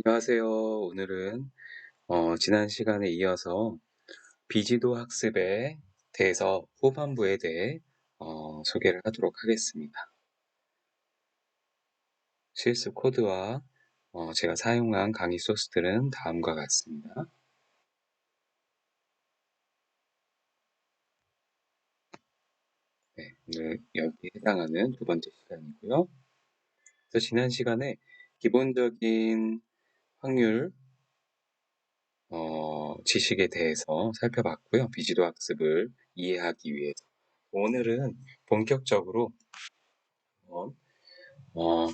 안녕하세요. 오늘은 지난 시간에 이어서 비지도 학습에 대해서 후반부에 대해 소개를 하도록 하겠습니다. 실습 코드와 제가 사용한 강의 소스들은 다음과 같습니다. 네, 오늘 여기에 해당하는 두 번째 시간이고요. 그래서 지난 시간에 기본적인 확률 지식에 대해서 살펴봤고요. 비지도 학습을 이해하기 위해서. 오늘은 본격적으로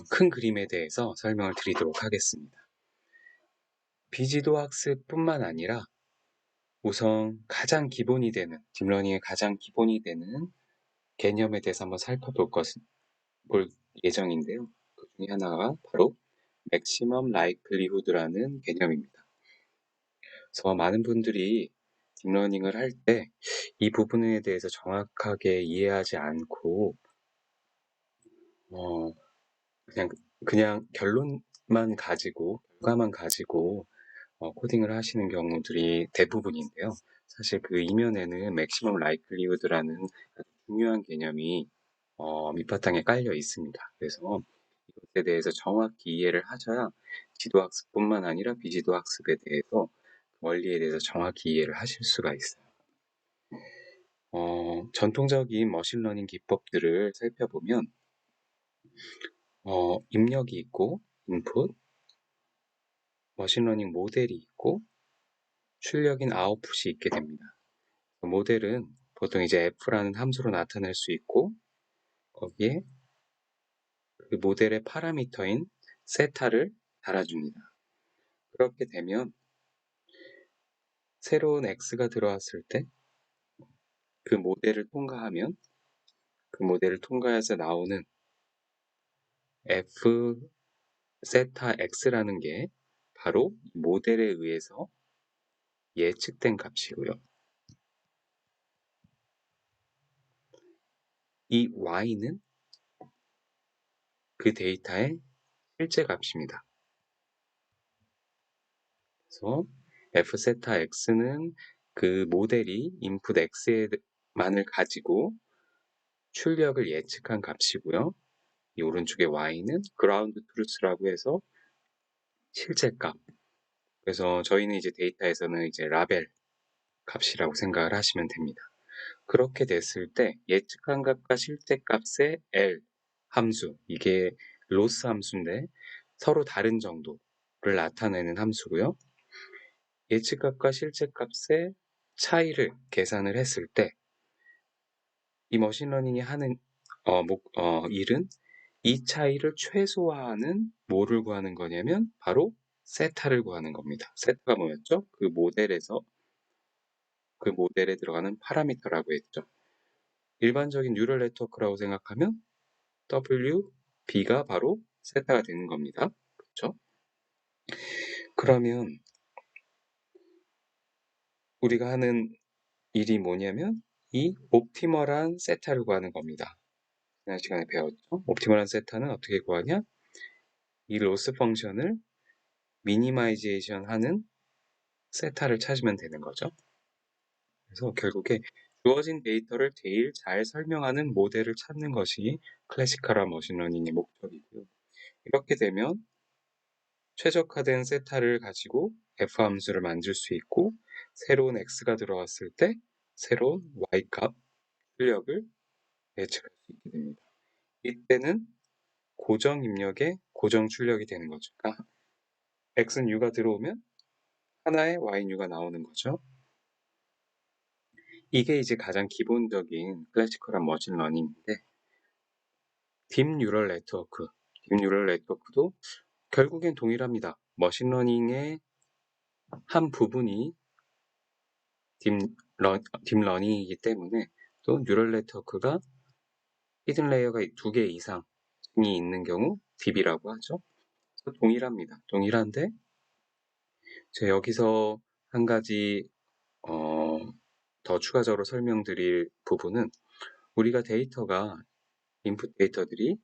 큰 그림에 대해서 설명을 드리도록 하겠습니다. 비지도 학습뿐만 아니라 우선 가장 기본이 되는, 딥러닝의 가장 기본이 되는 개념에 대해서 한번 볼 예정인데요. 그 중에 하나가 바로 맥시멈 라이클리후드라는 개념입니다. 그래서 많은 분들이 딥러닝을 할 때 이 부분에 대해서 정확하게 이해하지 않고 그냥 결과만 가지고 코딩을 하시는 경우들이 대부분인데요. 사실 그 이면에는 맥시멈 라이클리후드라는 중요한 개념이 밑바탕에 깔려 있습니다. 그래서 이것에 대해서 정확히 이해를 하셔야 지도학습뿐만 아니라 비지도학습에 대해서 원리에 대해서 정확히 이해를 하실 수가 있어요. 전통적인 머신러닝 기법들을 살펴보면 입력이 있고 인풋, 머신러닝 모델이 있고 출력인 아웃풋이 있게 됩니다. 모델은 보통 이제 f라는 함수로 나타낼 수 있고 거기에 그 모델의 파라미터인 세타를 달아줍니다. 그렇게 되면 새로운 x가 들어왔을 때 그 모델을 통과하면 그 모델을 통과해서 나오는 f 세타 x라는 게 바로 모델에 의해서 예측된 값이고요. 이 y는 그 데이터의 실제 값입니다. 그래서 f 세타 x는 그 모델이 인풋 x만을 가지고 출력을 예측한 값이고요. 이 오른쪽의 y는 그라운드 트루스라고 해서 실제 값. 그래서 저희는 이제 데이터에서는 이제 라벨 값이라고 생각을 하시면 됩니다. 그렇게 됐을 때 예측한 값과 실제 값의 L 함수, 이게 로스 함수인데 서로 다른 정도를 나타내는 함수고요. 예측값과 실제값의 차이를 계산을 했을 때 이 머신러닝이 하는 일은 이 차이를 최소화하는 뭐를 구하는 거냐면 바로 세타를 구하는 겁니다. 세타가 뭐였죠? 그 모델에 들어가는 파라미터라고 했죠. 일반적인 뉴럴 네트워크라고 생각하면 W, B가 바로 세타가 되는 겁니다. 그렇죠? 그러면 우리가 하는 일이 뭐냐면 이 옵티멀한 세타를 구하는 겁니다. 지난 시간에 배웠죠? 옵티멀한 세타는 어떻게 구하냐? 이 로스 펑션을 미니마이제이션 하는 세타를 찾으면 되는 거죠. 그래서 결국에 주어진 데이터를 제일 잘 설명하는 모델을 찾는 것이 클래시컬한 머신러닝의 목적이고요. 이렇게 되면 최적화된 세타를 가지고 f 함수를 만들 수 있고 새로운 x가 들어왔을 때 새로운 y 값 출력을 예측할 수 있게 됩니다. 이때는 고정 입력에 고정 출력이 되는 거죠. 그러니까 x는 u가 들어오면 하나의 y는 u가 나오는 거죠. 이게 이제 가장 기본적인 클래시컬한 머신러닝인데 딥 뉴럴 네트워크도 결국엔 동일합니다. 머신러닝의 한 부분이 딥러닝이기 때문에 또 뉴럴 네트워크가 히든 레이어가 2개 이상이 있는 경우 딥이라고 하죠. 그래서 동일합니다. 동일한데 제가 여기서 한 가지 더 추가적으로 설명드릴 부분은 우리가 인풋 데이터들이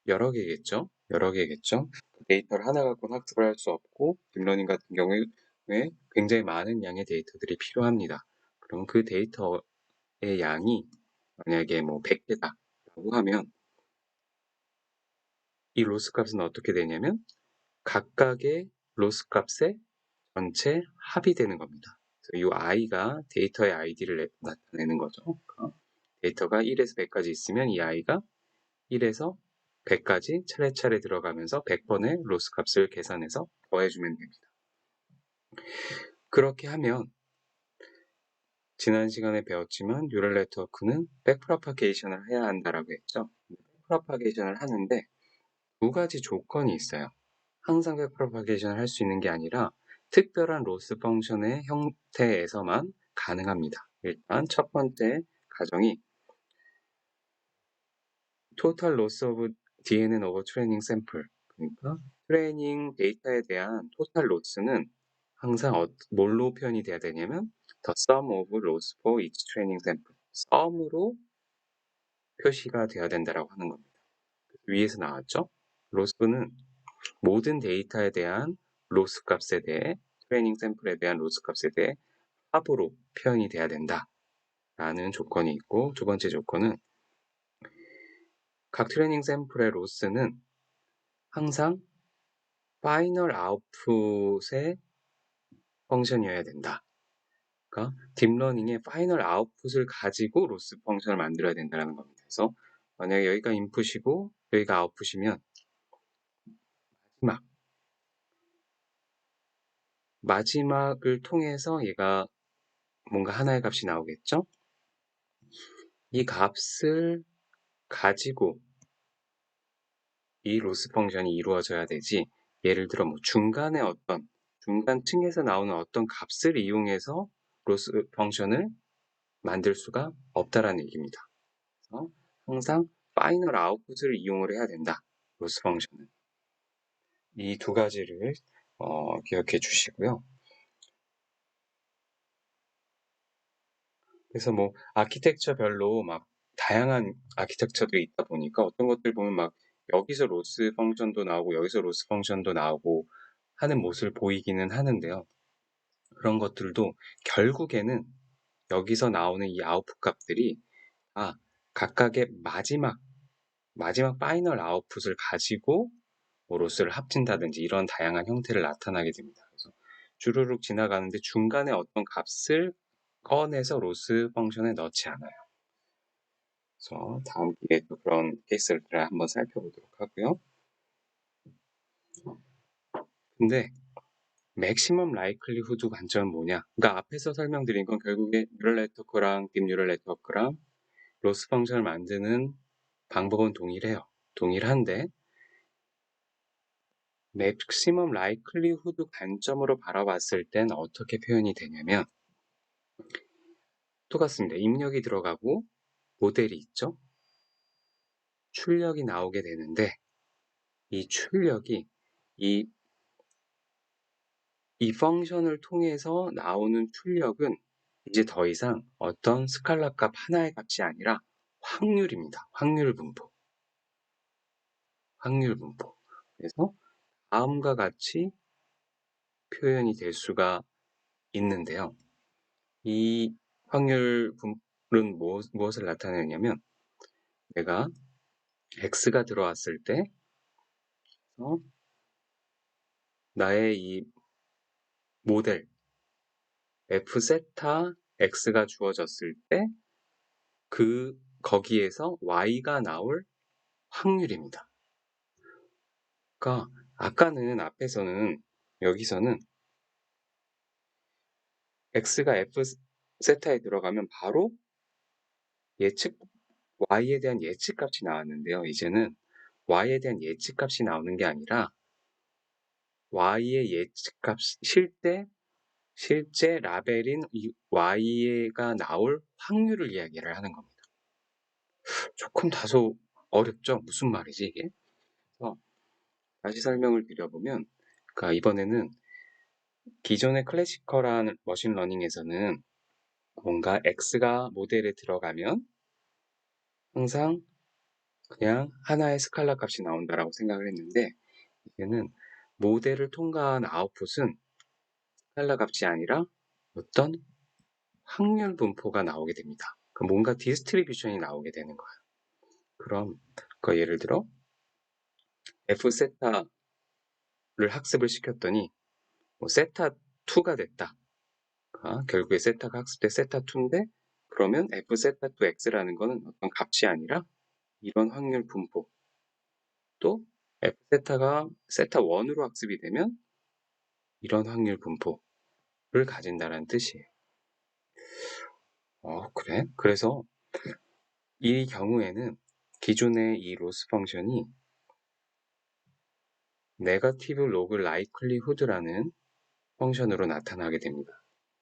여러 개겠죠. 데이터를 하나 갖고는 학습을 할 수 없고 딥러닝 같은 경우에 굉장히 많은 양의 데이터들이 필요합니다. 그럼 그 데이터의 양이 만약에 뭐 100개다라고 하면 이 로스 값은 어떻게 되냐면 각각의 로스 값의 전체 합이 되는 겁니다. 이 i가 데이터의 id를 나타내는 거죠. 그러니까 데이터가 1에서 100까지 있으면 이 i가 1에서 100까지 차례차례 들어가면서 100번의 로스 값을 계산해서 더해주면 됩니다. 그렇게 하면 지난 시간에 배웠지만 뉴럴 네트워크는 백프로파게이션을 해야 한다라고 했죠. 백프로파게이션을 하는데 두 가지 조건이 있어요. 항상 백프로파게이션을 할 수 있는 게 아니라 특별한 로스 펑션의 형태에서만 가능합니다. 일단 첫 번째 가정이 total loss of DNN over training sample. 그러니까 트레이닝 데이터에 대한 total loss는 항상 뭘로 표현이 돼야 되냐면 the sum of loss for each training sample. sum으로 표시가 돼야 된다라고 하는 겁니다. 위에서 나왔죠? 로스는 모든 데이터에 대한 로스 값에 대해 트레이닝 샘플에 대한 로스 값에 대해 합으로 표현이 돼야 된다라는 조건이 있고 두 번째 조건은 각 트레이닝 샘플의 로스는 항상 파이널 아웃풋의 펑션이어야 된다. 그러니까 딥러닝의 파이널 아웃풋을 가지고 로스 펑션을 만들어야 된다는 겁니다. 그래서 만약에 여기가 인풋이고 여기가 아웃풋이면 마지막을 통해서 얘가 뭔가 하나의 값이 나오겠죠? 이 값을 가지고 이 로스 펑션이 이루어져야 되지. 예를 들어 뭐 중간에 중간층에서 나오는 어떤 값을 이용해서 로스 펑션을 만들 수가 없다라는 얘기입니다. 그래서 항상 파이널 아웃풋을 이용을 해야 된다. 로스 펑션은. 이 두 가지를 기억해 주시고요. 그래서 뭐 아키텍처별로 막 다양한 아키텍처들이 있다 보니까 어떤 것들 보면 막 여기서 로스 펑션도 나오고 여기서 로스 펑션도 나오고 하는 모습을 보이기는 하는데요. 그런 것들도 결국에는 여기서 나오는 이 아웃풋 값들이 각각의 마지막 파이널 아웃풋을 가지고 뭐 로스를 합친다든지 이런 다양한 형태를 나타나게 됩니다. 그래서 주르륵 지나가는데 중간에 어떤 값을 꺼내서 로스 펑션에 넣지 않아요. 그래서 다음 기회에 또 그런 케이스를 한번 살펴보도록 하고요. 근데 맥시멈 라이클리후드 관점은 뭐냐? 그러니까 앞에서 설명드린 건 결국에 뉴럴 네트워크랑 딥 뉴럴 네트워크랑 로스 펑션을 만드는 방법은 동일해요. 동일한데 맥시멈 라이클리후드 관점으로 바라봤을 땐 어떻게 표현이 되냐면 똑같습니다. 입력이 들어가고 모델이 있죠. 출력이 나오게 되는데 이 출력이 이 펑션을 통해서 나오는 출력은 이제 더 이상 어떤 스칼라 값 하나의 값이 아니라 확률입니다. 확률 분포. 그래서 다음과 같이 표현이 될 수가 있는데요. 이 확률 분포는 무엇을 나타내냐면 내가 x가 들어왔을 때 나의 이 모델 f 세타 x가 주어졌을 때 거기에서 y가 나올 확률입니다. 그러니까 아까는 여기서는 x가 f 세타에 들어가면 바로 y에 대한 예측값이 나왔는데요. 이제는 y에 대한 예측값이 나오는 게 아니라 y의 예측값 실제 라벨인 y가 나올 확률을 이야기를 하는 겁니다. 조금 다소 어렵죠? 무슨 말이지 이게? 다시 설명을 드려보면 그러니까 이번에는 기존의 클래시컬한 머신러닝에서는 뭔가 x가 모델에 들어가면 항상 그냥 하나의 스칼라 값이 나온다라고 생각을 했는데 이제는 모델을 통과한 아웃풋은 스칼라 값이 아니라 어떤 확률 분포가 나오게 됩니다. 뭔가 디스트리뷰션이 나오게 되는 거예요. 그럼 예를 들어 F 세타를 학습을 시켰더니 세타 2가 됐다. 결국에 세타가 학습돼 세타 2인데 그러면 F 세타 2 X라는 거는 어떤 값이 아니라 이런 확률 분포, 또 F 세타가 세타 1으로 학습이 되면 이런 확률 분포를 가진다는 뜻이에요. 그래? 그래서 이 경우에는 기존의 이 로스 펑션이 네거티브 로그 라이클리후드라는 펑션으로 나타나게 됩니다.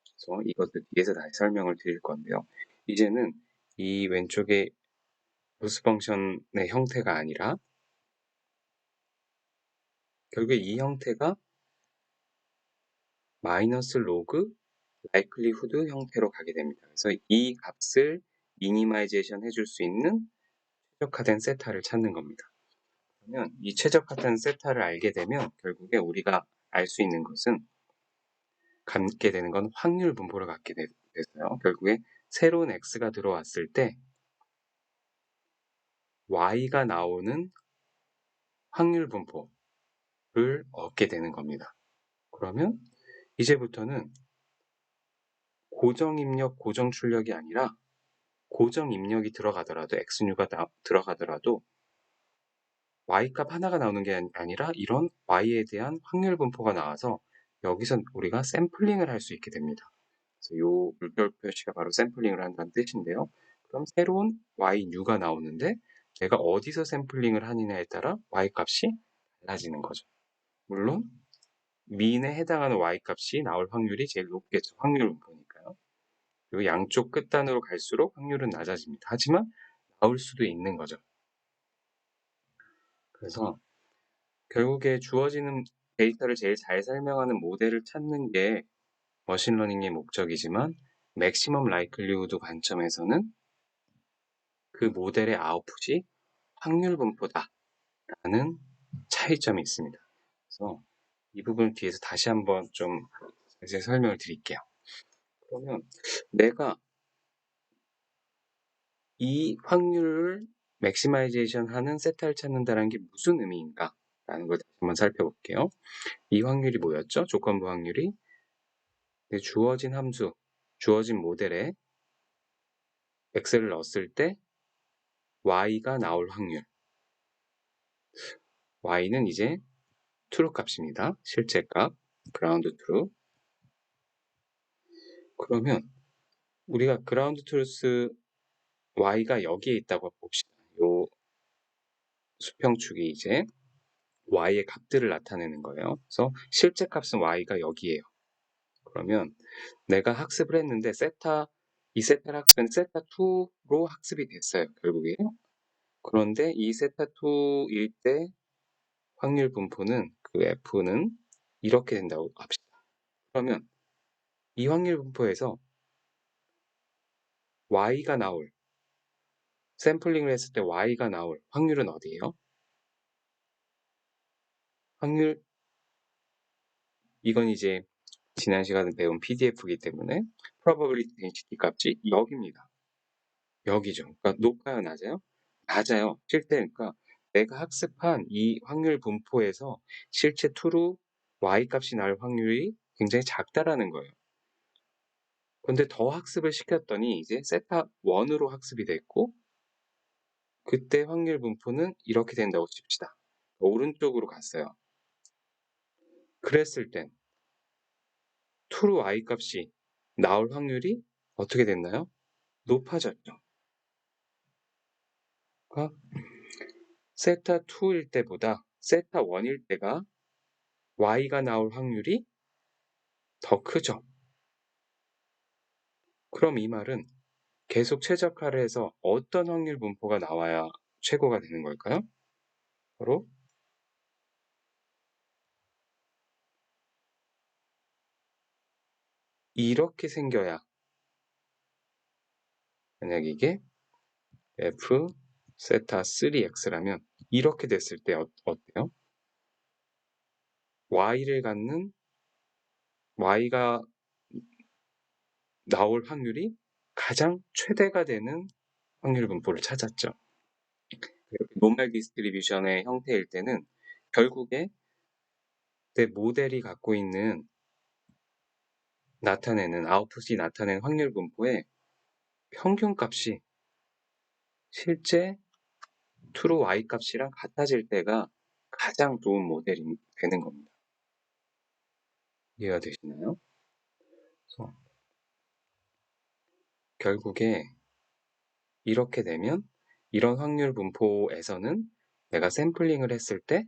그래서 이것도 뒤에서 다시 설명을 드릴 건데요. 이제는 이 왼쪽에 로스 펑션의 형태가 아니라 결국에 이 형태가 마이너스 로그 라이클리후드 형태로 가게 됩니다. 그래서 이 값을 미니마이제이션 해줄 수 있는 최적화된 세타를 찾는 겁니다. 그러면 이 최적화된 세타를 알게 되면 결국에 우리가 알 수 있는 것은 갖게 되는 건 확률 분포를 갖게 됐어요. 결국에 새로운 x가 들어왔을 때 y가 나오는 확률 분포를 얻게 되는 겁니다. 그러면 이제부터는 고정 입력, 고정 출력이 아니라 고정 입력이 들어가더라도 x뉴가 들어가더라도 y값 하나가 나오는 게 아니라 이런 y에 대한 확률 분포가 나와서 여기서 우리가 샘플링을 할 수 있게 됩니다. 그래서 이 물결 표시가 바로 샘플링을 한다는 뜻인데요. 그럼 새로운 y뉴가 나오는데 내가 어디서 샘플링을 하느냐에 따라 y값이 달라지는 거죠. 물론 민에 해당하는 y값이 나올 확률이 제일 높겠죠. 확률 분포니까요. 그리고 양쪽 끝단으로 갈수록 확률은 낮아집니다. 하지만 나올 수도 있는 거죠. 그래서 결국에 주어지는 데이터를 제일 잘 설명하는 모델을 찾는 게 머신러닝의 목적이지만 맥시멈 라이클리후드 관점에서는 그 모델의 아웃풋이 확률 분포다라는 차이점이 있습니다. 그래서 이 부분을 뒤에서 다시 한번 좀 이제 설명을 드릴게요. 그러면 내가 이 확률을 맥시마이제이션 하는 세타를 찾는다는 게 무슨 의미인가? 라는 걸 다시 한번 살펴볼게요. 이 확률이 뭐였죠? 조건부 확률이 주어진 함수, 주어진 모델에 x를 넣었을 때 y가 나올 확률. y는 이제 true 값입니다. 실제 값, ground true. 그러면 우리가 ground truth y가 여기에 있다고 봅시다. 요 수평축이 이제 y의 값들을 나타내는 거예요. 그래서 실제 값은 y가 여기에요. 그러면 내가 학습을 했는데 이 세타를 학습했는데 세타2로 학습이 됐어요. 결국에. 그런데 이 세타2일 때 확률 분포는 그 f는 이렇게 된다고 합시다. 그러면 이 확률 분포에서 y가 나올 샘플링을 했을 때 y가 나올 확률은 어디예요? 확률 이건 이제 지난 시간에 배운 PDF이기 때문에 probability density 값이 여기입니다. 여기죠. 그러니까 높아요, 낮아요? 낮아요. 실제 그러니까 내가 학습한 이 확률 분포에서 실제 true y 값이 나올 확률이 굉장히 작다라는 거예요. 근데 더 학습을 시켰더니 이제 세타 1으로 학습이 됐고 그때 확률 분포는 이렇게 된다고 칩시다. 오른쪽으로 갔어요. 그랬을 땐 true y 값이 나올 확률이 어떻게 됐나요? 높아졌죠. 그러니까 세타 2일 때보다 세타 1일 때가 y가 나올 확률이 더 크죠. 그럼 이 말은 계속 최적화를 해서 어떤 확률 분포가 나와야 최고가 되는 걸까요? 바로 이렇게 생겨야 만약 이게 f 세타 3x라면 이렇게 됐을 때 어때요? y를 갖는 y가 나올 확률이 가장 최대가 되는 확률 분포를 찾았죠. 노멀 디스트리뷰션의 형태일 때는 결국에 내 모델이 갖고 있는 아웃풋이 나타내는 확률 분포의 평균값이 실제 true y 값이랑 같아질 때가 가장 좋은 모델이 되는 겁니다. 이해가 되시나요? 그래서 결국에 이렇게 되면 이런 확률 분포에서는 내가 샘플링을 했을 때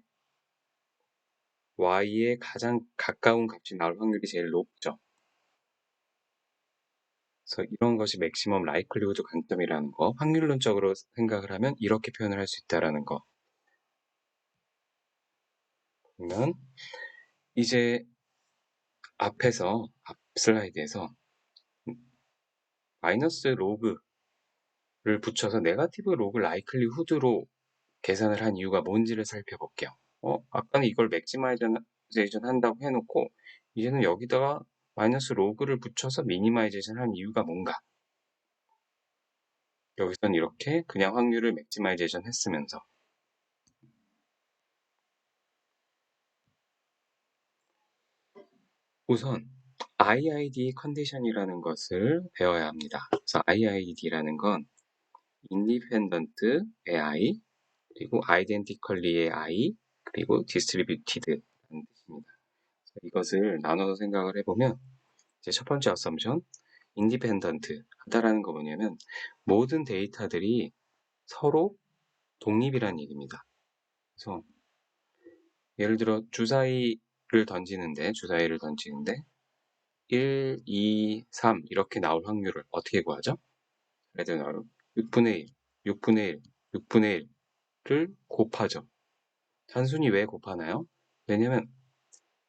y에 가장 가까운 값이 나올 확률이 제일 높죠. 그래서 이런 것이 맥시멈 라이클리후드 관점이라는 거, 확률론적으로 생각을 하면 이렇게 표현을 할 수 있다라는 거. 그러면 이제 앞 슬라이드에서 마이너스 로그를 붙여서 네거티브 로그 라이클리후드로 계산을 한 이유가 뭔지를 살펴볼게요. 아까는 이걸 맥시마이제이션 한다고 해놓고 이제는 여기다가 마이너스 로그를 붙여서 미니마이제이션 한 이유가 뭔가? 여기서는 이렇게 그냥 확률을 맥시마이제이션 했으면서 우선 IID 컨디션이라는 것을 배워야 합니다. 그래서 IID라는 건 Independent의 I, 그리고 Identically의 I, 그리고 Distributed라는 뜻입니다. 이것을 나눠서 생각을 해보면 이제 첫 번째 어썸션, Independent 하다라는 거 뭐냐면 모든 데이터들이 서로 독립이라는 얘기입니다. 그래서 예를 들어 주사위를 던지는데 1, 2, 3 이렇게 나올 확률을 어떻게 구하죠? 예를 들어 6분의 1, 6분의 1, 6분의 1를 곱하죠. 단순히 왜 곱하나요? 왜냐면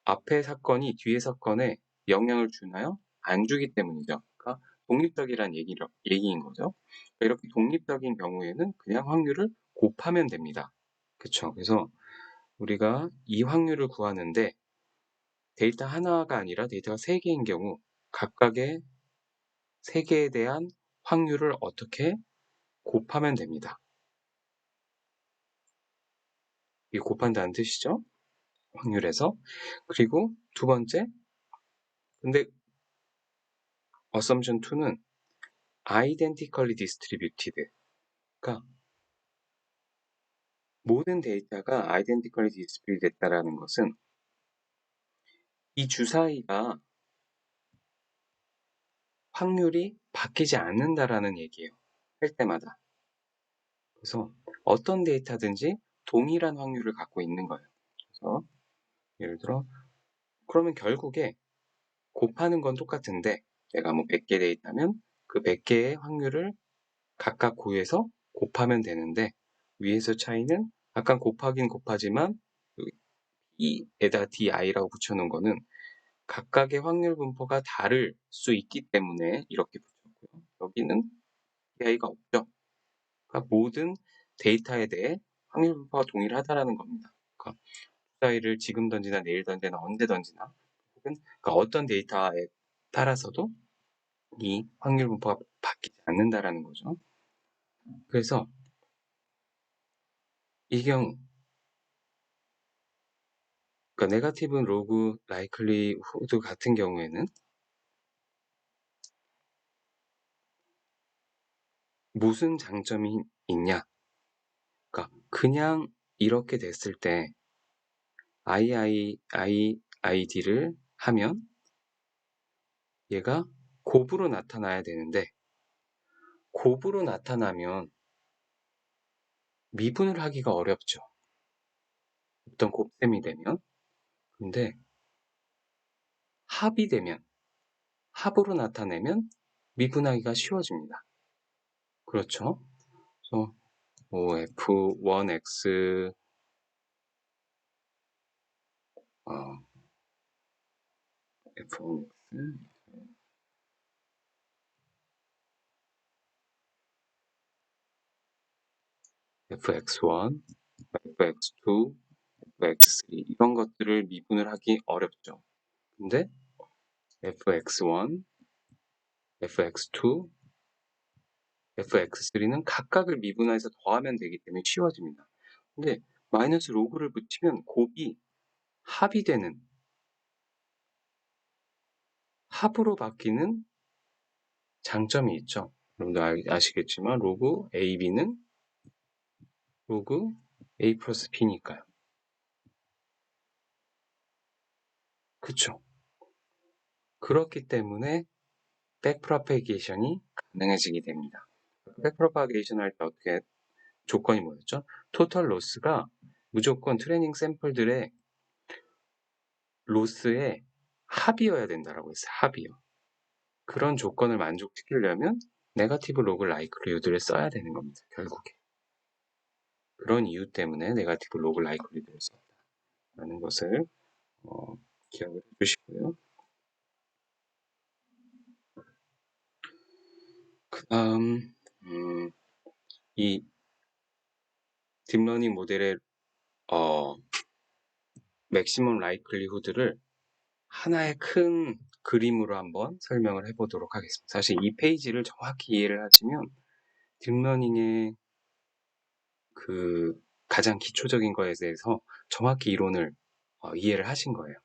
앞의 사건이 뒤의 사건에 영향을 주나요? 안 주기 때문이죠. 그러니까 독립적이란 얘기인 거죠. 이렇게 독립적인 경우에는 그냥 확률을 곱하면 됩니다. 그쵸? 그래서 우리가 이 확률을 구하는데 데이터 하나가 아니라 데이터가 3개인 경우 각각의 3개에 대한 확률을 어떻게 곱하면 됩니다. 이 곱한다는 뜻이죠. 확률에서. 그리고 두 번째, 근데 assumption 2는 identically distributed. 그러니까 모든 데이터가 identically distributed 됐다라는 것은 이 주사위가 확률이 바뀌지 않는다라는 얘기예요. 할 때마다. 그래서 어떤 데이터든지 동일한 확률을 갖고 있는 거예요. 그래서 예를 들어 그러면 결국에 곱하는 건 똑같은데 내가 뭐 100개 데이터면 그 100개의 확률을 각각 구해서 곱하면 되는데 위에서 차이는 약간 곱하긴 곱하지만 e에다가 di라고 붙여놓은 거는 각각의 확률 분포가 다를 수 있기 때문에 이렇게 붙였고요. 여기는 di가 없죠. 그러니까 모든 데이터에 대해 확률 분포가 동일하다라는 겁니다. 그러니까 주사위를 지금 던지나 내일 던지나 언제 던지나 혹은 그러니까 어떤 데이터에 따라서도 이 확률 분포가 바뀌지 않는다라는 거죠. 그래서 이 경우 그러니까 네거티브 로그 라이클리후드 같은 경우에는 무슨 장점이 있냐? 그러니까 그냥 이렇게 됐을 때 IID를 하면 얘가 곱으로 나타나야 되는데 곱으로 나타나면 미분을 하기가 어렵죠. 어떤 곱셈이 되면. 근데 합이 되면 합으로 나타내면 미분하기가 쉬워집니다. 그렇죠? 그래서 뭐 F1X F1X fx1, fx2, fx3 이런 것들을 미분을 하기 어렵죠. 근데 fx1, fx2, fx3는 각각을 미분해서 더하면 되기 때문에 쉬워집니다. 근데 마이너스 로그를 붙이면 곱이 합이 되는, 합으로 바뀌는 장점이 있죠. 여러분들 아시겠지만 로그 AB는 로그 A 플러스 B니까요. 그쵸? 그렇기 때문에 백프로파게이션이 가능해지게 됩니다. 백프로파게이션 할 때 어떻게 조건이 뭐였죠? 토탈 로스가 무조건 트레이닝 샘플들의 로스의 합이어야 된다라고 했어요. 합이요. 그런 조건을 만족시키려면 네거티브 로그 라이클리후드를 써야 되는 겁니다. 결국에. 그런 이유 때문에 네거티브 로그 라이클리후드를 썼다라는 것을 기억을 해주시고요. 그 다음 이 딥러닝 모델의 맥시멈 라이클리후드를 하나의 큰 그림으로 한번 설명을 해보도록 하겠습니다. 사실 이 페이지를 정확히 이해를 하시면 딥러닝의 그 가장 기초적인 거에 대해서 정확히 이론을 이해를 하신 거예요.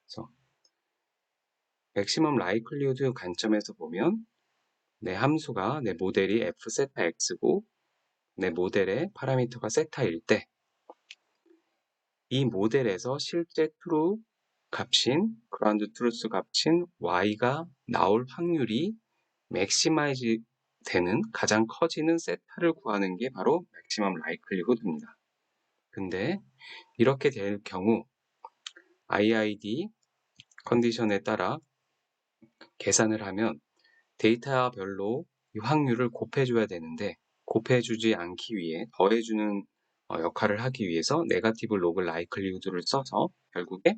그래서 맥시멈 라이클리후드 관점에서 보면 내 함수가 내 모델이 f 세타 x고 내 모델의 파라미터가 세타일 때 이 모델에서 실제 트루 값인 그라운드 트루스 값인 y가 나올 확률이 맥시마이즈 되는 가장 커지는 세타를 구하는 게 바로 맥시멈 라이클리후드입니다. 근데 이렇게 될 경우 IID 컨디션에 따라 계산을 하면 데이터별로 이 확률을 곱해줘야 되는데 곱해주지 않기 위해 더해주는 역할을 하기 위해서 네거티브 로그 라이클리후드를 써서 결국에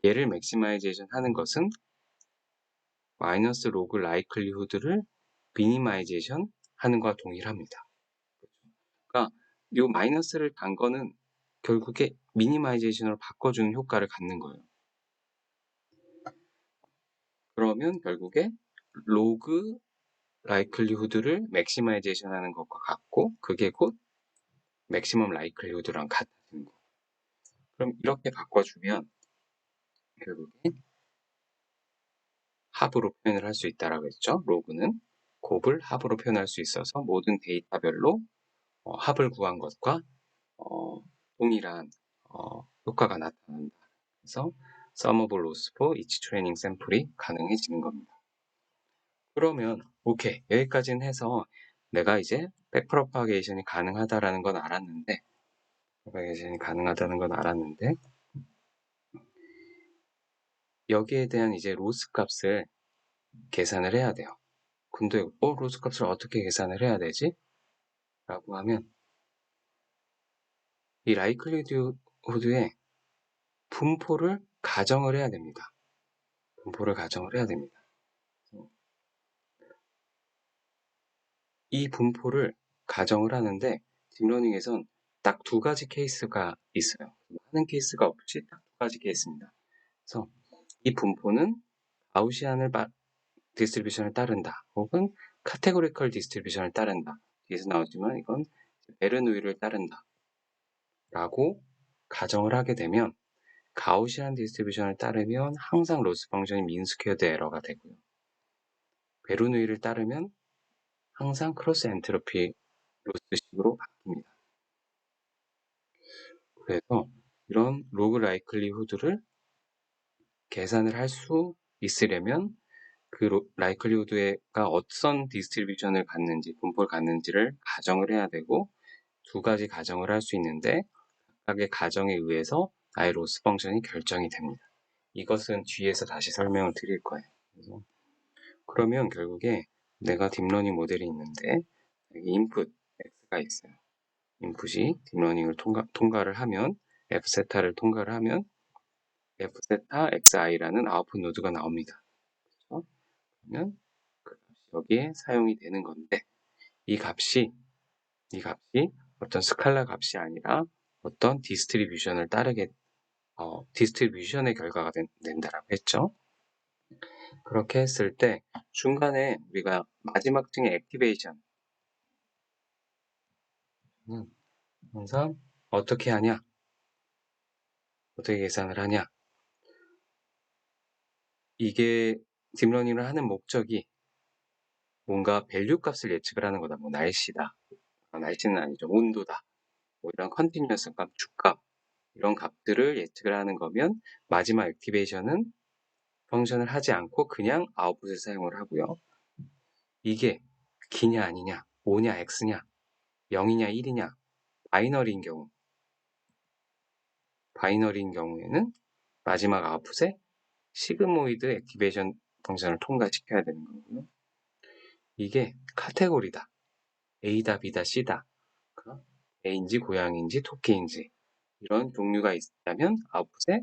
얘를 맥시마이제이션 하는 것은 마이너스 로그 라이클리후드를 미니마이제이션 하는 것과 동일합니다. 그러니까 이 마이너스를 단 거는 결국에 미니마이제이션으로 바꿔주는 효과를 갖는 거예요. 그러면 결국에 로그 라이클리후드를 맥시마이제이션 하는 것과 같고 그게 곧 맥시멈 라이클리후드랑 같아지는 거. 그럼 이렇게 바꿔주면 결국에 합으로 표현을 할 수 있다라고 했죠. 로그는 곱을 합으로 표현할 수 있어서 모든 데이터별로 합을 구한 것과 동일한 효과가 나타난다. 그래서 sum of loss for each training sample이 가능해지는 겁니다. 그러면 오케이 여기까지는 해서 내가 이제 백프로파게이션이 가능하다라는 건 알았는데 여기에 대한 이제 로스 값을 계산을 해야 돼요. 근데 로스 값을 어떻게 계산을 해야 되지? 라고 하면 이 라이클리후드의 분포를 가정을 해야 됩니다. 이 분포를 가정을 하는데 딥러닝에선 딱 두 가지 케이스가 있어요. 많은 케이스가 없이 딱 두 가지 케이스입니다. 그래서 이 분포는 가우시안을 디스트리뷰션을 따른다. 혹은 카테고리컬 디스트리뷰션을 따른다. 뒤에서 나오지만 이건 베르누이를 따른다. 라고 가정을 하게 되면 가우시안 디스트리뷰션을 따르면 항상 로스 펑션이 민스퀘어드 에러가 되고요. 베르누이를 따르면 항상 크로스 엔트로피 로스식으로 바뀝니다. 그래서 이런 로그 라이클리후드를 계산을 할 수 있으려면 그 라이클리후드가 어떤 디스트리뷰션을 갖는지, 분포를 갖는지를 가정을 해야 되고 두 가지 가정을 할 수 있는데 각각의 가정에 의해서 나의 로스 펑션이 결정이 됩니다. 이것은 뒤에서 다시 설명을 드릴 거예요. 그러면 결국에 내가 딥러닝 모델이 있는데 여기 인풋 x가 있어요. 인풋이 딥러닝을 통과를 하면 f세타를 통과를 하면 f세타 xi라는 아웃풋 노드가 나옵니다. 그렇죠? 그러면 그 값이 여기에 사용이 되는 건데 이 값이 어떤 스칼라 값이 아니라 어떤 디스트리뷰션을 따르게 디스트리뷰션의 결과가 된다라고 했죠. 그렇게 했을 때 중간에 우리가 마지막 층의 액티베이션 항상 어떻게 하냐? 어떻게 계산을 하냐? 이게 딥러닝을 하는 목적이 뭔가 밸류 값을 예측을 하는 거다. 뭐 날씨다. 날씨는 아니죠. 온도다. 뭐 이런 컨티뉴어스 값, 주값 이런 값들을 예측을 하는 거면 마지막 액티베이션은 펑션을 하지 않고 그냥 아웃풋을 사용을 하고요. 이게 기냐 아니냐, O냐 X냐, 0이냐 1이냐, 바이너리인 경우에는 마지막 아웃풋에 시그모이드 액티베이션 펑션을 통과시켜야 되는 거고요. 이게 카테고리다. A다, B다, C다. A인지 고양이인지 토끼인지 이런 종류가 있다면 아웃풋에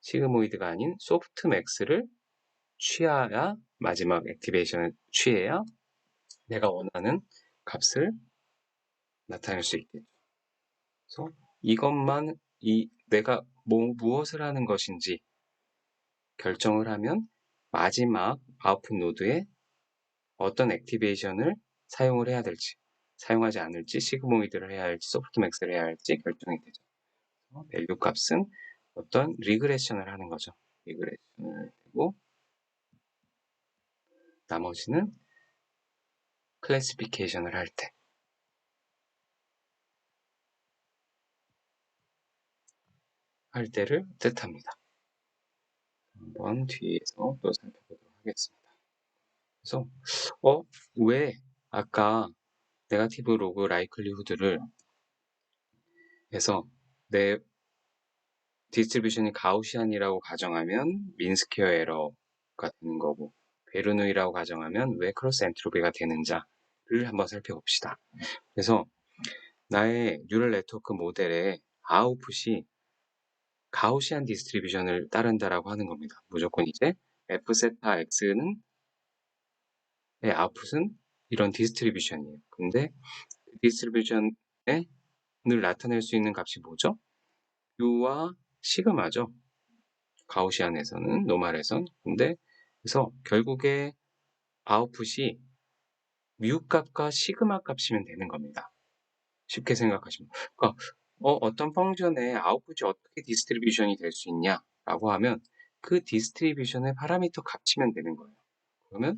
시그모이드가 아닌 소프트맥스를 취해야 마지막 액티베이션을 취해야 내가 원하는 값을 나타낼 수 있겠죠. 그래서 이것만 내가 무엇을 하는 것인지 결정을 하면 마지막 아웃풋 노드에 어떤 액티베이션을 사용을 해야 될지 사용하지 않을지 시그모이드를 해야 할지 소프트맥스를 해야 할지 결정이 되죠. 밸류 값은 어떤 리그레션을 하는 거죠. 리그레션을 하고 나머지는 클래시피케이션을 할 때를 뜻합니다. 한번 뒤에서 또 살펴보도록 하겠습니다. 그래서 왜 아까 네거티브 로그 라이클리후드를 해서 내 디스트리뷰션이 가우시안이라고 가정하면 민스퀘어 에러가 되는 거고 베르누이라고 가정하면 왜 크로스 엔트로피가 되는지를 한번 살펴봅시다. 그래서 나의 뉴럴 네트워크 모델의 아웃풋이 가우시안 디스트리뷰션을 따른다라고 하는 겁니다. 무조건 이제 f 세타 x는 아웃풋은 이런 디스트리뷰션이에요. 근데 그 디스트리뷰션을 나타낼 수 있는 값이 뭐죠? U와 시그마죠. 가우시안에서는 노말에선. 근데 그래서 결국에 아웃풋이 뮤 값과 시그마 값이면 되는 겁니다. 쉽게 생각하시면. 그러니까 어떤 펑션의 아웃풋이 어떻게 디스트리뷰션이 될 수 있냐라고 하면 그 디스트리뷰션의 파라미터 값이면 되는 거예요. 그러면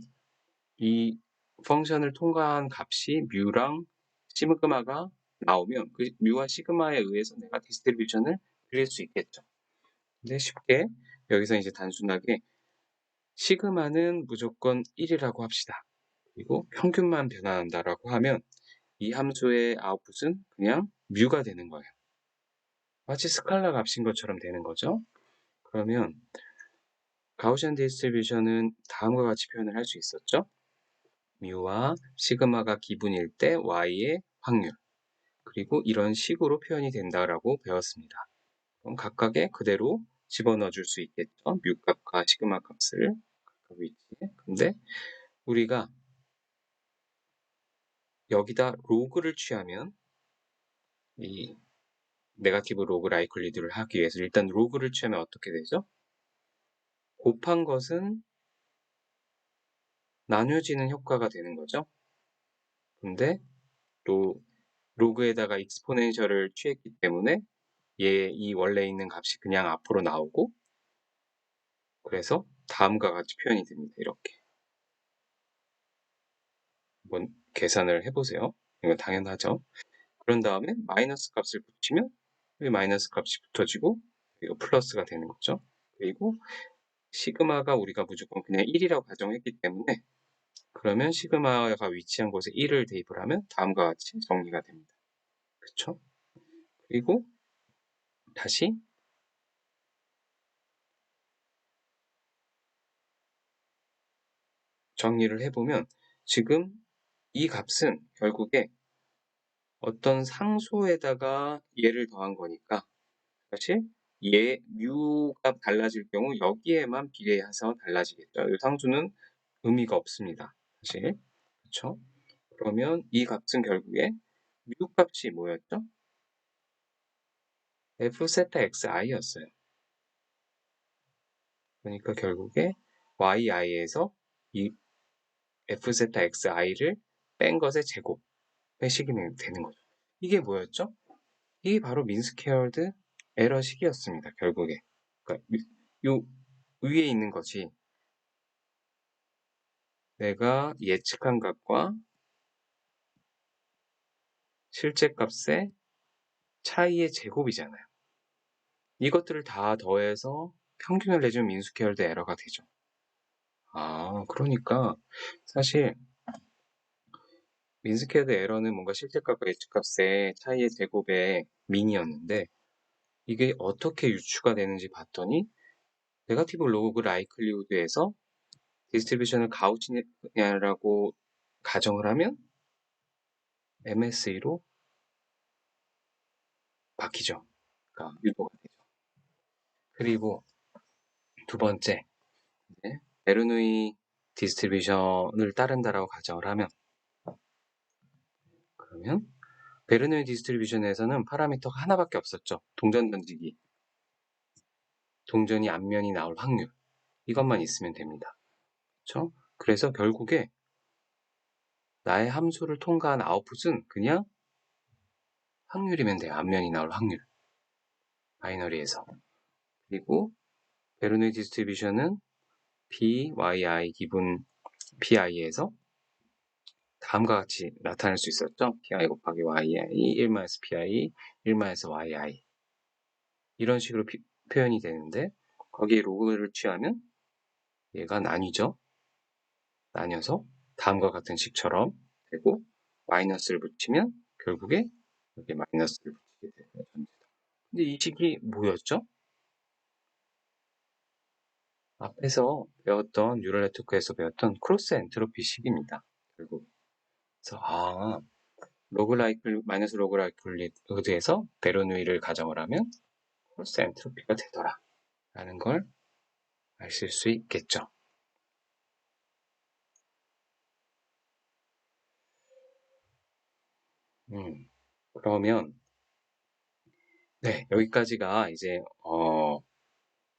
이 펑션을 통과한 값이 뮤랑 시그마가 나오면 그 뮤와 시그마에 의해서 내가 디스트리뷰션을 그릴 수 있겠죠. 근데 쉽게 여기서 이제 단순하게 시그마는 무조건 1이라고 합시다. 그리고 평균만 변화한다라고 하면 이 함수의 아웃풋은 그냥 뮤가 되는 거예요. 마치 스칼라 값인 것처럼 되는 거죠. 그러면 가우시안 디스트리뷰션은 다음과 같이 표현을 할 수 있었죠. 뮤와 시그마가 기분일 때 y의 확률 그리고 이런 식으로 표현이 된다라고 배웠습니다. 그럼 각각의 그대로 집어넣어 줄 수 있겠죠. 뮤 값과 시그마 값을 각각 위치에. 근데 우리가 여기다 로그를 취하면 이 네거티브 로그 라이클리드를 하기 위해서 일단 로그를 취하면 어떻게 되죠? 곱한 것은 나뉘어지는 효과가 되는 거죠. 근데 로그에다가 익스포넨셜을 취했기 때문에 이 원래 있는 값이 그냥 앞으로 나오고 그래서 다음과 같이 표현이 됩니다. 이렇게 한번 계산을 해보세요. 이건 당연하죠. 그런 다음에 마이너스 값을 붙이면 이 마이너스 값이 붙어지고 이거 플러스가 되는 거죠. 그리고 시그마가 우리가 무조건 그냥 1이라고 가정했기 때문에 그러면 시그마가 위치한 곳에 1을 대입을 하면 다음과 같이 정리가 됩니다. 그렇죠? 그리고 다시 정리를 해보면 지금 이 값은 결국에 어떤 상수에다가 얘를 더한 거니까 사실 뮤가 달라질 경우 여기에만 비례해서 달라지겠죠. 이 상수는 의미가 없습니다. 사실 그렇죠? 그러면 이 값은 결국에 뮤 값이 뭐였죠? fzxi였어요. 그러니까 결국에 yi에서 이 fzxi를 뺀 것의 제곱 빼식이 되는 거죠. 이게 뭐였죠? 이게 바로 민스퀘어드 에러식이었습니다. 결국에. 그러니까 요 위에 있는 것이 내가 예측한 값과 실제 값의 차이의 제곱이잖아요. 이것들을 다 더해서 평균을 내주면 민스퀘어드 에러가 되죠. 그러니까 사실 민스퀘어드 에러는 뭔가 실제값과 예측값의 차이의 제곱의 민이었는데 이게 어떻게 유추가 되는지 봤더니 네거티브 로그 라이클리후드에서 디스트리뷰션을 가우치냐라고 가정을 하면 MSE로 바뀌죠. 그러니까 유도가 되죠. 그리고 두 번째, 베르누이 디스트리뷰션을 따른다라고 가정을 하면 그러면 베르누이 디스트리뷰션에서는 파라미터가 하나밖에 없었죠. 동전 던지기. 동전이 앞면이 나올 확률. 이것만 있으면 됩니다. 그렇죠? 그래서 결국에 나의 함수를 통과한 아웃풋은 그냥 확률이면 돼요. 앞면이 나올 확률. 바이너리에서. 그리고 베르누이 디스트리뷰션은 PYI 기분 PI에서 다음과 같이 나타낼 수 있었죠. PI 곱하기 YI, 1-PI, 1-YI 이런 식으로 표현이 되는데 거기에 로그를 취하면 얘가 나뉘죠. 나뉘어서 다음과 같은 식처럼 되고 마이너스를 붙이면 결국에 여기 마이너스를 붙이게 되고요. 근데 이 식이 뭐였죠? 앞에서 배웠던 뉴럴 네트워크에서 배웠던 크로스 엔트로피 식입니다. 결국 그래서 마이너스 로그 라이클리후드에서 베르누이를 가정을 하면 크로스 엔트로피가 되더라 라는 걸 아실 수 있겠죠. 그러면 네, 여기까지가 이제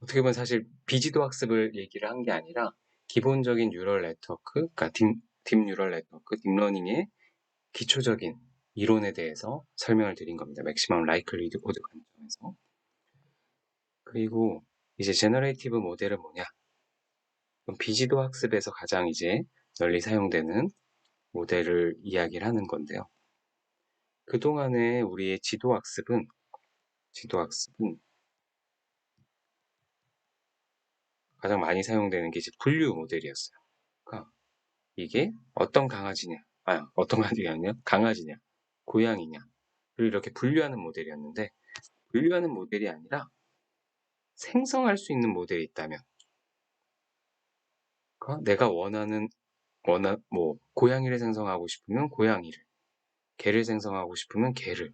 어떻게 보면 사실 비지도 학습을 얘기를 한 게 아니라 기본적인 뉴럴 네트워크, 그러니까 딥 뉴럴 네트워크, 딥러닝의 기초적인 이론에 대해서 설명을 드린 겁니다. 맥시멈 라이클리드 코드 관점에서. 그리고 이제 제너레이티브 모델은 뭐냐? 비지도 학습에서 가장 이제 널리 사용되는 모델을 이야기를 하는 건데요. 그동안에 우리의 지도 학습은 가장 많이 사용되는 게 이제 분류 모델이었어요. 그러니까 이게 어떤 강아지가 아니라 강아지냐, 고양이냐, 그리고 이렇게 분류하는 모델이었는데 분류하는 모델이 아니라 생성할 수 있는 모델이 있다면 그러니까 내가 고양이를 생성하고 싶으면 고양이를, 개를 생성하고 싶으면 개를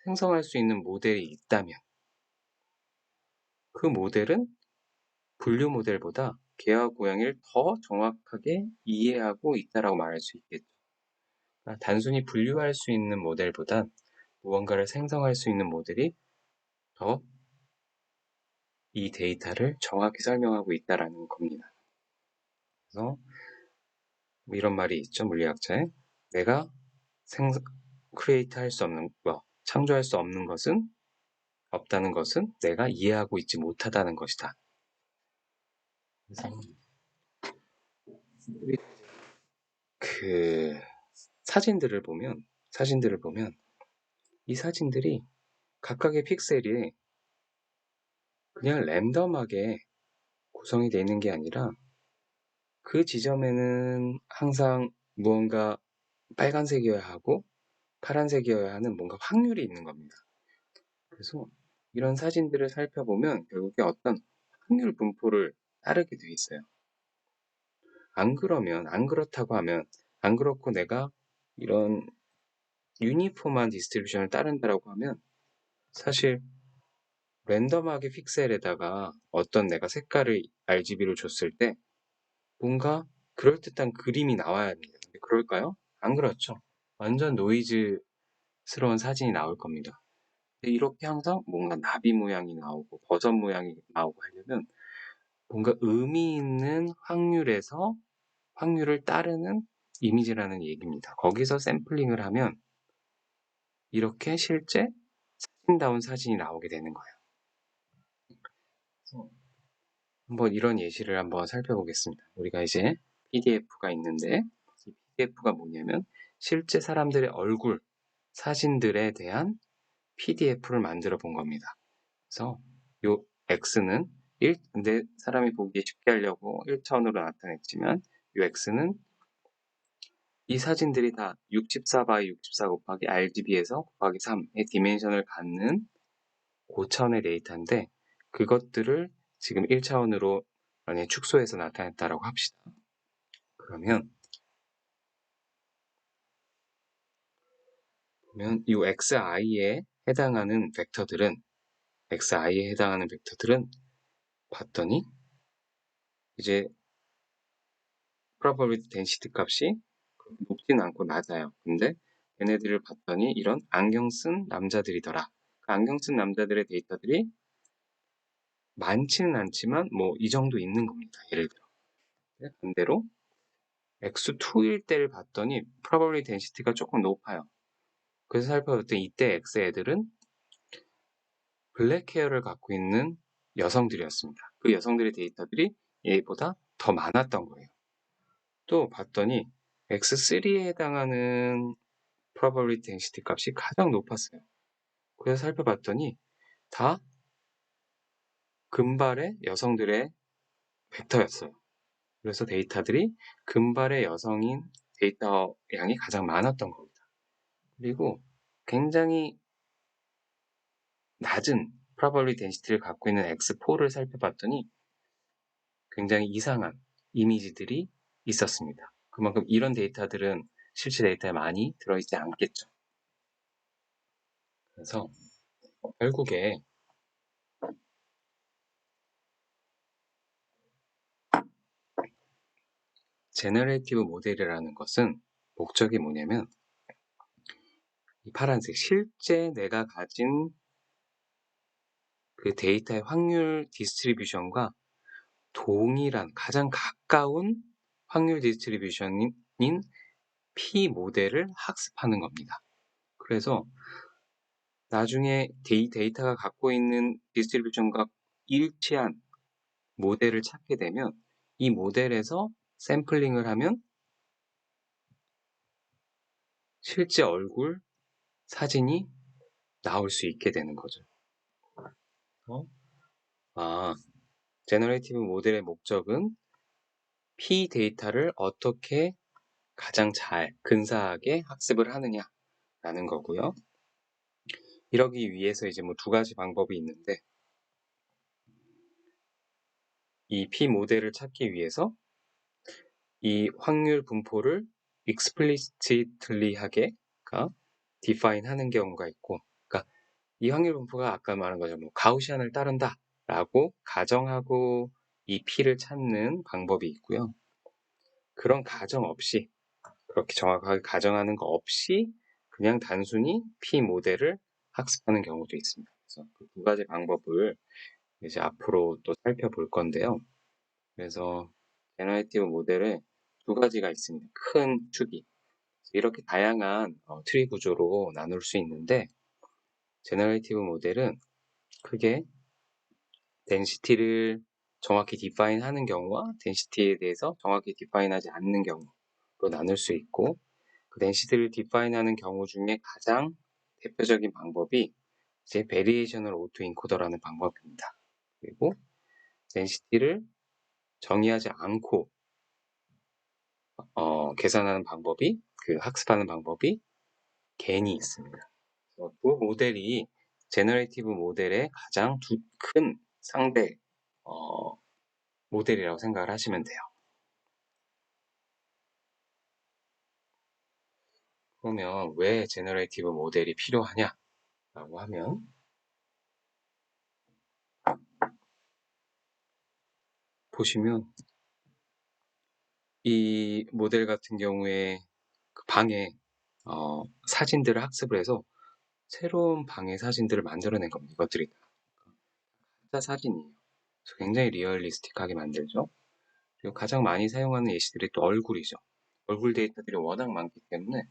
생성할 수 있는 모델이 있다면 그 모델은 분류 모델보다 개와 고양이를 더 정확하게 이해하고 있다라고 말할 수 있겠죠. 그러니까 단순히 분류할 수 있는 모델보단 무언가를 생성할 수 있는 모델이 더 이 데이터를 정확히 설명하고 있다라는 겁니다. 그래서 이런 말이 있죠, 물리학자에. 내가 크리에이트 할 수 없는 창조할 수 없다는 것은 내가 이해하고 있지 못하다는 것이다. 그래서 그 사진들을 보면 이 사진들이 각각의 픽셀이 그냥 랜덤하게 구성이 되어 있는 게 아니라 그 지점에는 항상 무언가 빨간색이어야 하고 파란색이어야 하는 뭔가 확률이 있는 겁니다. 그래서 이런 사진들을 살펴보면 결국에 어떤 확률 분포를 따르게 돼 있어요. 안 그렇고 내가 이런 유니폼한 디스트리뷰션을 따른다라고 하면 사실 랜덤하게 픽셀에다가 어떤 내가 색깔을 RGB로 줬을 때 뭔가 그럴듯한 그림이 나와야 합니다. 근데 그럴까요? 안 그렇죠. 완전 노이즈스러운 사진이 나올 겁니다. 이렇게 항상 뭔가 나비 모양이 나오고 버섯 모양이 나오고 하려면 뭔가 의미 있는 확률을 따르는 이미지라는 얘기입니다. 거기서 샘플링을 하면 이렇게 실제 사진다운 사진이 나오게 되는 거예요. 한번 이런 예시를 한번 살펴보겠습니다. 우리가 이제 PDF가 있는데 이 PDF가 뭐냐면 실제 사람들의 얼굴 사진들에 대한 PDF를 만들어 본 겁니다. 그래서 요 X는 근데 사람이 보기 쉽게 하려고 1차원으로 나타냈지만 요 X는 이 사진들이 다 64 by 64 곱하기 RGB에서 곱하기 3의 디멘션을 갖는 고차원의 데이터인데 그것들을 지금 1차원으로 만약에 축소해서 나타냈다라고 합시다. 그러면 보면 이 xi에 해당하는 벡터들은 봤더니 이제 probability density 값이 높진 않고 낮아요. 근데 얘네들을 봤더니 이런 안경 쓴 남자들이더라. 그 안경 쓴 남자들의 데이터들이 많지는 않지만 뭐 이 정도 있는 겁니다. 예를 들어. 반대로 x2일 때를 봤더니 probability density가 조금 높아요. 그래서 살펴봤더니 이때 x 애들은 블랙 헤어를 갖고 있는 여성들이었습니다. 그 여성들의 데이터들이 얘보다 더 많았던 거예요. 또 봤더니 x3에 해당하는 probability density 값이 가장 높았어요. 그래서 살펴봤더니 다 금발의 여성들의 벡터였어요. 그래서 데이터들이 금발의 여성인 데이터 양이 가장 많았던 겁니다. 그리고 굉장히 낮은 probability density를 갖고 있는 X4를 살펴봤더니 굉장히 이상한 이미지들이 있었습니다. 그만큼 이런 데이터들은 실제 데이터에 많이 들어있지 않겠죠. 그래서 결국에 제너레이티브 모델이라는 것은 목적이 뭐냐면 이 파란색 실제 내가 가진 그 데이터의 확률 디스트리뷰션과 동일한 가장 가까운 확률 디스트리뷰션인 P 모델을 학습하는 겁니다. 그래서 나중에 데이터가 갖고 있는 디스트리뷰션과 일치한 모델을 찾게 되면 이 모델에서 샘플링을 하면 실제 얼굴 사진이 나올 수 있게 되는 거죠. 제너레이티브 모델의 목적은 P 데이터를 어떻게 가장 잘 근사하게 학습을 하느냐라는 거고요. 이러기 위해서 이제 뭐 두 가지 방법이 있는데 이 P 모델을 찾기 위해서 이 확률 분포를 explicitly하게 그러니까 define 하는 경우가 있고 그러니까 이 확률 분포가 아까 말한 거죠. 뭐 가우시안을 따른다 라고 가정하고 이 P를 찾는 방법이 있고요. 그런 가정 없이 그렇게 정확하게 가정하는 거 없이 그냥 단순히 P 모델을 학습하는 경우도 있습니다. 그래서 그 두 가지 방법을 이제 앞으로 또 살펴볼 건데요. 그래서 제너레이티브 모델에 두 가지가 있습니다. 큰 축이. 이렇게 다양한 트리 구조로 나눌 수 있는데 제너레이티브 모델은 크게 덴시티를 정확히 디파인 하는 경우와 덴시티에 대해서 정확히 디파인 하지 않는 경우로 나눌 수 있고 그 덴시티를 디파인 하는 경우 중에 가장 대표적인 방법이 이제 베리에이셔널 오토 인코더라는 방법입니다. 그리고 덴시티를 정의하지 않고 계산하는 방법이 학습하는 방법이 겐이 있습니다. 그 모델이 제너레이티브 모델의 가장 큰 상대 모델이라고 생각을 하시면 돼요. 그러면 왜 제너레이티브 모델이 필요하냐라고 하면 보시면 이 모델 같은 경우에 그 방에 사진들을 학습을 해서 새로운 방의 사진들을 만들어낸 겁니다. 이것들이 다 가짜 사진이에요. 그래서 굉장히 리얼리스틱하게 만들죠. 그리고 가장 많이 사용하는 예시들이 또 얼굴이죠. 얼굴 데이터들이 워낙 많기 때문에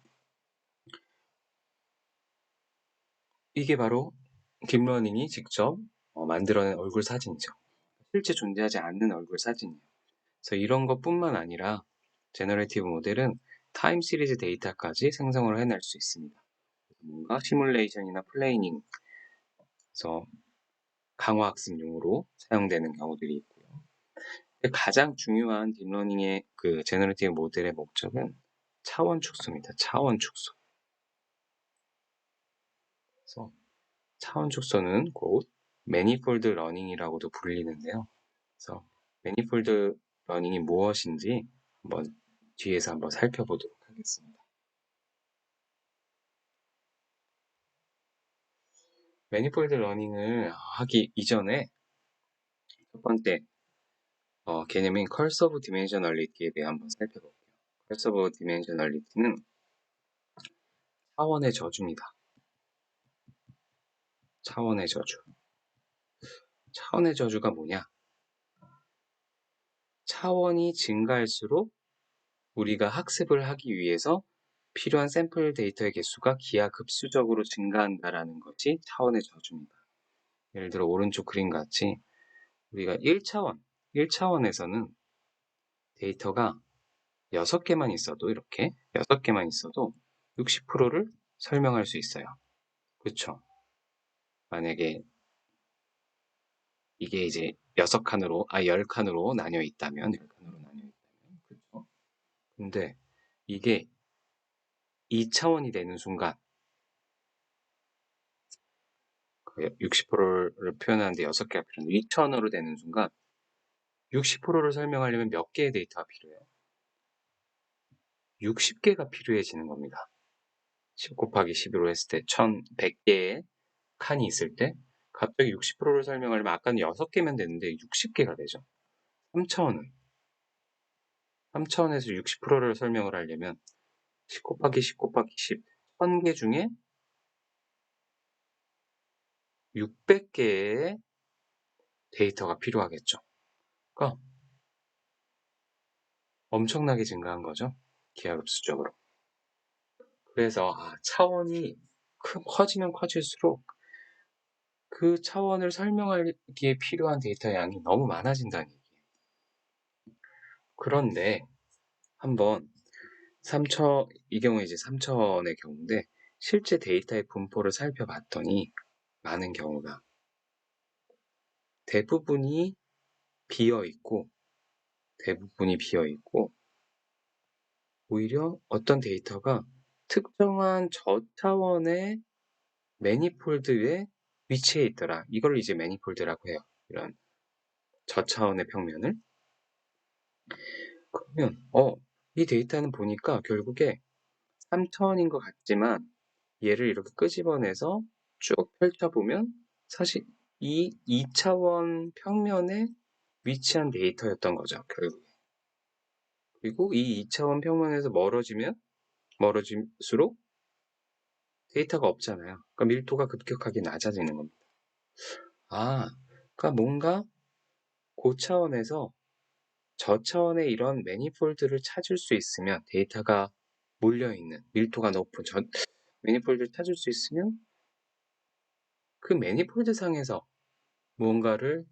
이게 바로 딥러닝이 직접 만들어낸 얼굴 사진이죠. 실제 존재하지 않는 얼굴 사진이에요. 그래서 이런 것뿐만 아니라 제너레이티브 모델은 타임 시리즈 데이터까지 생성을 해낼 수 있습니다. 뭔가 시뮬레이션이나 플레이닝, 그래서 강화학습용으로 사용되는 경우들이 있고요. 가장 중요한 딥러닝의 그 제너레이티브 모델의 목적은 차원 축소입니다. 차원 축소. 그래서 차원 축소는 곧 매니폴드 러닝이라고도 불리는데요. 그래서 매니폴드 러닝이 무엇인지 뒤에서 한번 살펴보도록 하겠습니다. 매니폴드 러닝을 하기 이전에 첫 번째 개념인 컬서 오브 디멘셔널리티에 대해 한번 살펴볼게요. 컬서 오브 디멘셔널리티는 차원의 저주입니다. 차원의 저주. 차원의 저주가 뭐냐? 차원이 증가할수록 우리가 학습을 하기 위해서 필요한 샘플 데이터의 개수가 기하급수적으로 증가한다라는 것이 차원의 저주입니다. 예를 들어 오른쪽 그림 같이 우리가 1차원에서는 데이터가 6개만 있어도 이렇게 6개만 있어도 60%를 설명할 수 있어요. 그렇죠? 만약에 이게 이제 10칸으로 나뉘어 있다면 그렇죠? 근데 이게 2차원이 되는 순간 60%를 표현하는데 6개가 필요한데 2차원으로 되는 순간 60%를 설명하려면 몇 개의 데이터가 필요해요? 60개가 필요해지는 겁니다. 10 곱하기 11로 했을 때 1100개의 칸이 있을 때 갑자기 60%를 설명하려면 아까는 6개면 되는데 60개가 되죠. 3차원에서 60%를 설명을 하려면 10 곱하기 10 곱하기 10 1000개 중에 600개의 데이터가 필요하겠죠. 그러니까 엄청나게 증가한 거죠. 기하급수적으로. 그래서 차원이 커지면 커질수록 그 차원을 설명하기에 필요한 데이터 양이 너무 많아진다는 얘기예요. 그런데 한번 이 경우에 이제 3차원의 경우인데 실제 데이터의 분포를 살펴봤더니 많은 경우가 대부분이 비어있고 오히려 어떤 데이터가 특정한 저차원의 매니폴드에 위치해 있더라. 이걸 이제 매니폴드라고 해요. 이런 저차원의 평면을. 그러면 이 데이터는 보니까 결국에 3차원인 것 같지만 얘를 이렇게 끄집어내서 쭉 펼쳐보면 사실 이 2차원 평면에 위치한 데이터였던 거죠. 결국에. 그리고 이 2차원 평면에서 멀어질수록 데이터가 없잖아요. 그러니까 밀도가 급격하게 낮아지는 겁니다. 그러니까 뭔가 고차원에서 저차원의 이런 매니폴드를 찾을 수 있으면 데이터가 몰려있는 밀도가 높은 매니폴드를 찾을 수 있으면 그 매니폴드 상에서 무언가를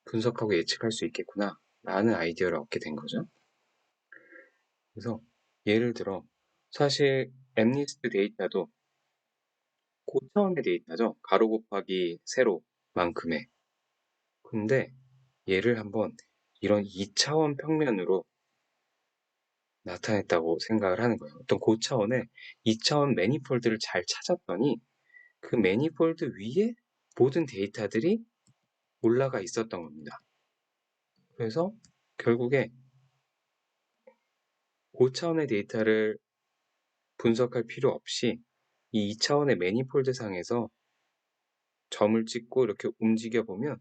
분석하고 예측할 수 있겠구나 라는 아이디어를 얻게 된 거죠. 그래서 예를 들어 사실 엠니스트 데이터도 고차원의 데이터죠. 가로 곱하기 세로만큼의. 근데 얘를 한번 이런 2차원 평면으로 나타냈다고 생각을 하는 거예요. 어떤 고차원의 2차원 매니폴드를 잘 찾았더니 그 매니폴드 위에 모든 데이터들이 올라가 있었던 겁니다. 그래서 결국에 고차원의 데이터를 분석할 필요 없이 이 2차원의 매니폴드 상에서 점을 찍고 이렇게 움직여 보면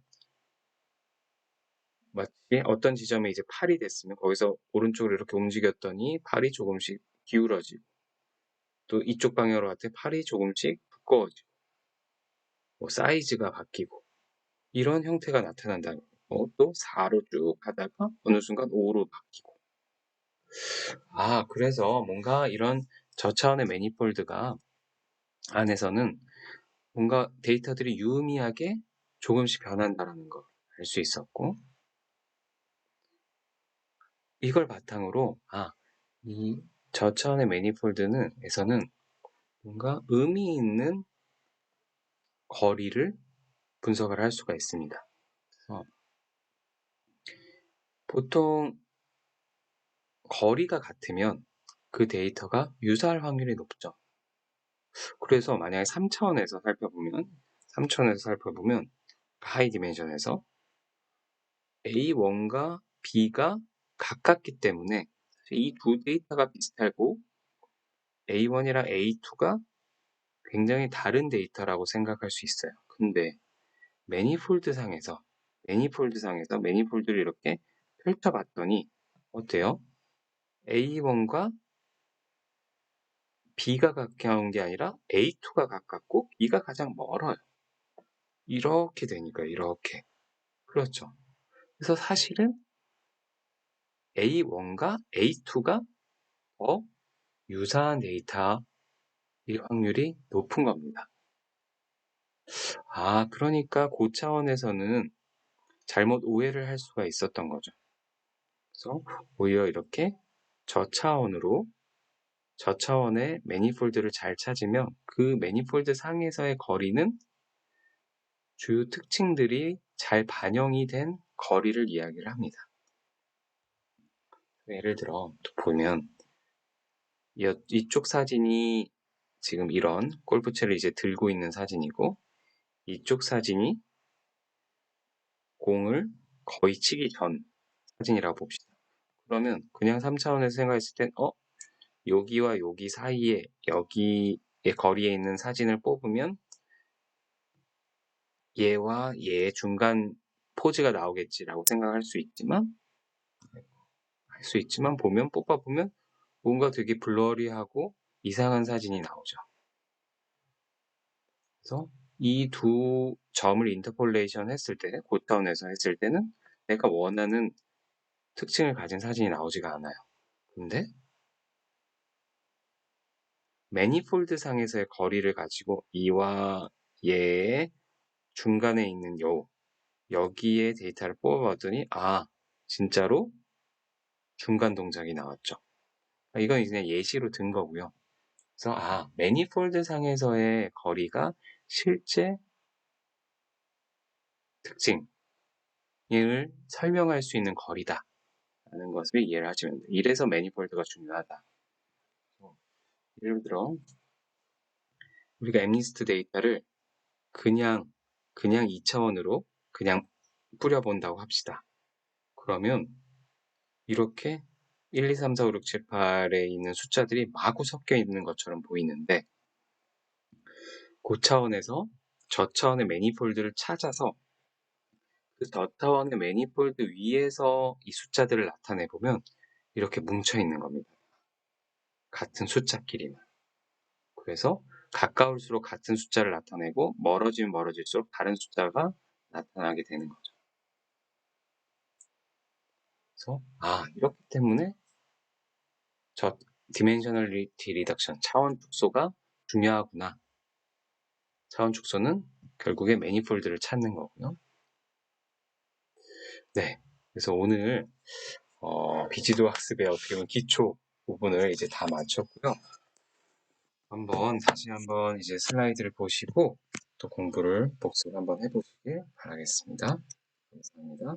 마치 어떤 지점에 이제 8이 됐으면 거기서 오른쪽으로 이렇게 움직였더니 8이 조금씩 기울어지고 또 이쪽 방향으로 갈 때 8이 조금씩 두꺼워지고 뭐 사이즈가 바뀌고 이런 형태가 나타난다는 거. 또 4로 쭉 가다가 어느 순간 5로 바뀌고. 그래서 뭔가 이런 저차원의 매니폴드가 안에서는 뭔가 데이터들이 유의미하게 조금씩 변한다라는 걸 알 수 있었고, 이걸 바탕으로 이 저차원의 매니폴드에서는 뭔가 의미 있는 거리를 분석을 할 수가 있습니다. 보통 거리가 같으면 그 데이터가 유사할 확률이 높죠. 그래서 만약에 3차원에서 살펴보면 하이 디멘션에서 A1과 B가 가깝기 때문에 이 두 데이터가 비슷하고 A1이랑 A2가 굉장히 다른 데이터라고 생각할 수 있어요. 근데 매니폴드를 이렇게 펼쳐봤더니 어때요? A1과 B가 가까운 게 아니라 A2가 가깝고 B가 가장 멀어요. 이렇게 되니까 이렇게. 그렇죠. 그래서 사실은 A1과 A2가 더 유사한 데이터일 확률이 높은 겁니다. 그러니까 고차원에서는 잘못 오해를 할 수가 있었던 거죠. 그래서 오히려 이렇게 저차원의 매니폴드를 잘 찾으면 그 매니폴드 상에서의 거리는 주요 특징들이 잘 반영이 된 거리를 이야기를 합니다. 예를 들어 보면 이쪽 사진이 지금 이런 골프채를 이제 들고 있는 사진이고, 이쪽 사진이 공을 거의 치기 전 사진이라고 봅시다. 그러면 그냥 3차원에서 생각했을 땐 여기와 여기 사이에 여기의 거리에 있는 사진을 뽑으면 얘와 얘의 중간 포즈가 나오겠지라고 생각할 수 있지만 뽑아보면 뭔가 되게 블러리하고 이상한 사진이 나오죠. 그래서 이 두 점을 인터폴레이션 했을 때, 고차원에서 했을 때는 내가 원하는 특징을 가진 사진이 나오지가 않아요. 근데 매니폴드 상에서의 거리를 가지고 이와 얘의 중간에 있는 여기에 데이터를 뽑아봤더니 진짜로 중간 동작이 나왔죠. 이건 그냥 예시로 든 거고요. 그래서 매니폴드 상에서의 거리가 실제 특징을 설명할 수 있는 거리다 라는 것을 이해를 하시면 돼요. 이래서 매니폴드가 중요하다. 예를 들어 우리가 엠니스트 데이터를 그냥 2차원으로 그냥 뿌려본다고 합시다. 그러면 이렇게 1, 2, 3, 4, 5, 6, 7, 8에 있는 숫자들이 마구 섞여 있는 것처럼 보이는데, 고차원에서 저차원의 매니폴드를 찾아서 그 저차원의 매니폴드 위에서 이 숫자들을 나타내보면 이렇게 뭉쳐 있는 겁니다. 같은 숫자끼리만. 그래서 가까울수록 같은 숫자를 나타내고 멀어지면 멀어질수록 다른 숫자가 나타나게 되는 거죠. 그래서 이렇기 때문에 디멘셔널리티 리덕션, 차원 축소가 중요하구나. 차원 축소는 결국에 매니폴드를 찾는 거고요. 네, 그래서 오늘 비지도 학습의 어떻게 보면 기초 부분을 이제 다 마쳤고요. 다시 한번 이제 슬라이드를 보시고 또 공부를 복습 한번 해보시길 바라겠습니다. 감사합니다.